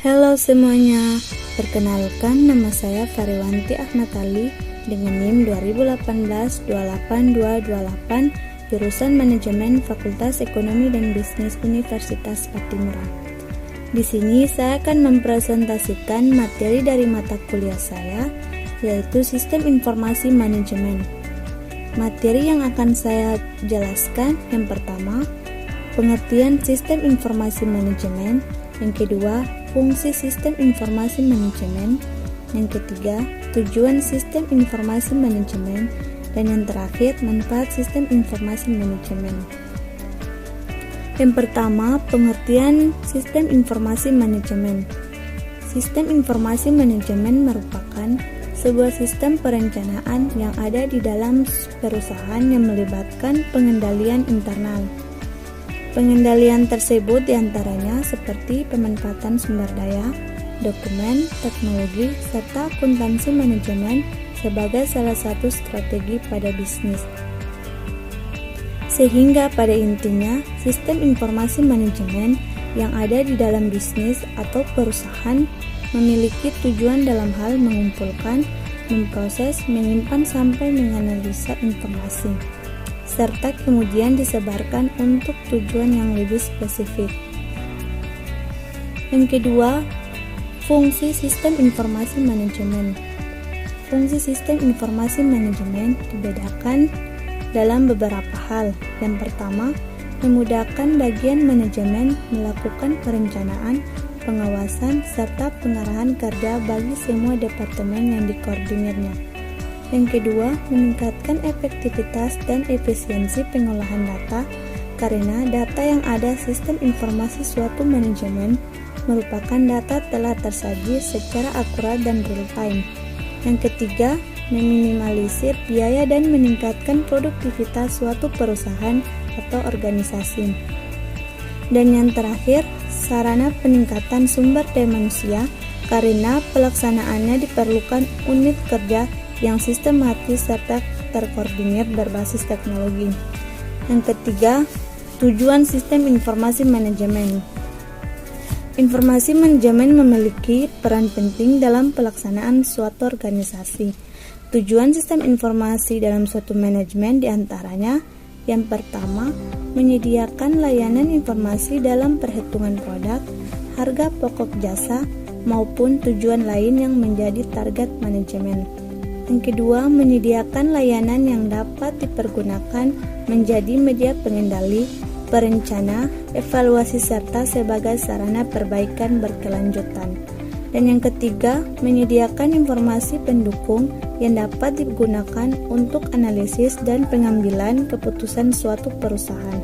Halo semuanya, perkenalkan nama saya Fariwanti Ahmad-Ali dengan NIM 2018-28228 jurusan Manajemen Fakultas Ekonomi dan Bisnis Universitas Patimura. Di sini saya akan mempresentasikan materi dari mata kuliah saya, yaitu Sistem Informasi Manajemen. Materi yang akan saya jelaskan yang pertama, pengertian Sistem Informasi Manajemen, yang kedua, fungsi Sistem Informasi Manajemen, yang ketiga, tujuan Sistem Informasi Manajemen, dan yang terakhir, manfaat Sistem Informasi Manajemen. Yang pertama, pengertian Sistem Informasi Manajemen. Sistem Informasi Manajemen merupakan sebuah sistem perencanaan yang ada di dalam perusahaan yang melibatkan pengendalian internal. Pengendalian tersebut diantaranya seperti pemanfaatan sumber daya, dokumen, teknologi, serta akuntansi manajemen sebagai salah satu strategi pada bisnis. Sehingga pada intinya, sistem informasi manajemen yang ada di dalam bisnis atau perusahaan memiliki tujuan dalam hal mengumpulkan, memproses, menyimpan sampai menganalisa informasi, serta kemudian disebarkan untuk tujuan yang lebih spesifik. Yang kedua, fungsi Sistem Informasi Manajemen. Fungsi Sistem Informasi Manajemen dibedakan dalam beberapa hal. Yang pertama, memudahkan bagian manajemen melakukan perencanaan, pengawasan, serta pengarahan kerja bagi semua departemen yang dikoordinirnya. Yang kedua, meningkatkan efektivitas dan efisiensi pengolahan data, karena data yang ada sistem informasi suatu manajemen merupakan data telah tersaji secara akurat dan real time. Yang ketiga, meminimalisir biaya dan meningkatkan produktivitas suatu perusahaan atau organisasi. Dan yang terakhir, sarana peningkatan sumber daya manusia, karena pelaksanaannya diperlukan unit kerja yang sistematis serta terkoordinir berbasis teknologi. Yang ketiga, tujuan Sistem Informasi Manajemen. Informasi manajemen memiliki peran penting dalam pelaksanaan suatu organisasi. Tujuan sistem informasi dalam suatu manajemen diantaranya, yang pertama, menyediakan layanan informasi dalam perhitungan produk, harga pokok jasa, maupun tujuan lain yang menjadi target manajemen. Yang kedua, menyediakan layanan yang dapat dipergunakan menjadi media pengendali, perencana, evaluasi serta sebagai sarana perbaikan berkelanjutan. Dan yang ketiga, menyediakan informasi pendukung yang dapat digunakan untuk analisis dan pengambilan keputusan suatu perusahaan.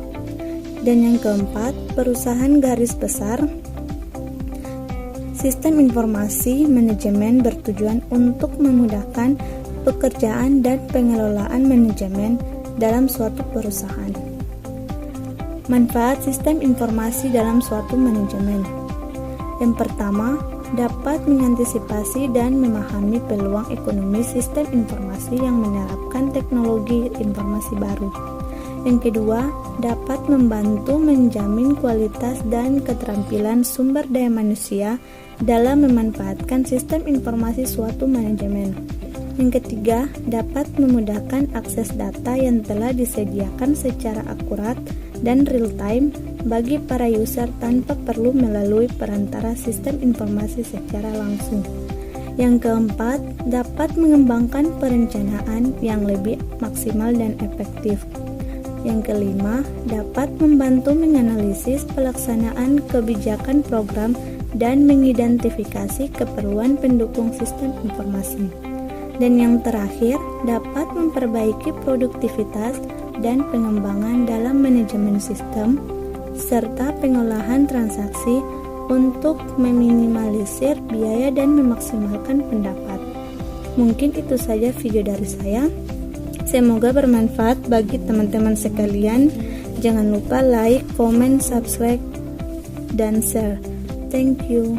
Dan yang keempat, perusahaan garis besar. Sistem informasi manajemen bertujuan untuk memudahkan pekerjaan dan pengelolaan manajemen dalam suatu perusahaan. Manfaat sistem informasi dalam suatu manajemen. Yang pertama, dapat mengantisipasi dan memahami peluang ekonomi sistem informasi yang menerapkan teknologi informasi baru. Yang kedua, dapat membantu menjamin kualitas dan keterampilan sumber daya manusia dalam memanfaatkan sistem informasi suatu manajemen. Yang ketiga, dapat memudahkan akses data yang telah disediakan secara akurat dan real time bagi para user tanpa perlu melalui perantara sistem informasi secara langsung. Yang keempat, dapat mengembangkan perencanaan yang lebih maksimal dan efektif. Yang kelima, dapat membantu menganalisis pelaksanaan kebijakan program dan mengidentifikasi keperluan pendukung sistem informasi. Dan yang terakhir, dapat memperbaiki produktivitas dan pengembangan dalam manajemen sistem, serta pengolahan transaksi untuk meminimalisir biaya dan memaksimalkan pendapat. Mungkin itu saja video dari saya. Semoga bermanfaat bagi teman-teman sekalian. Jangan lupa like, comment, subscribe, dan share. Thank you.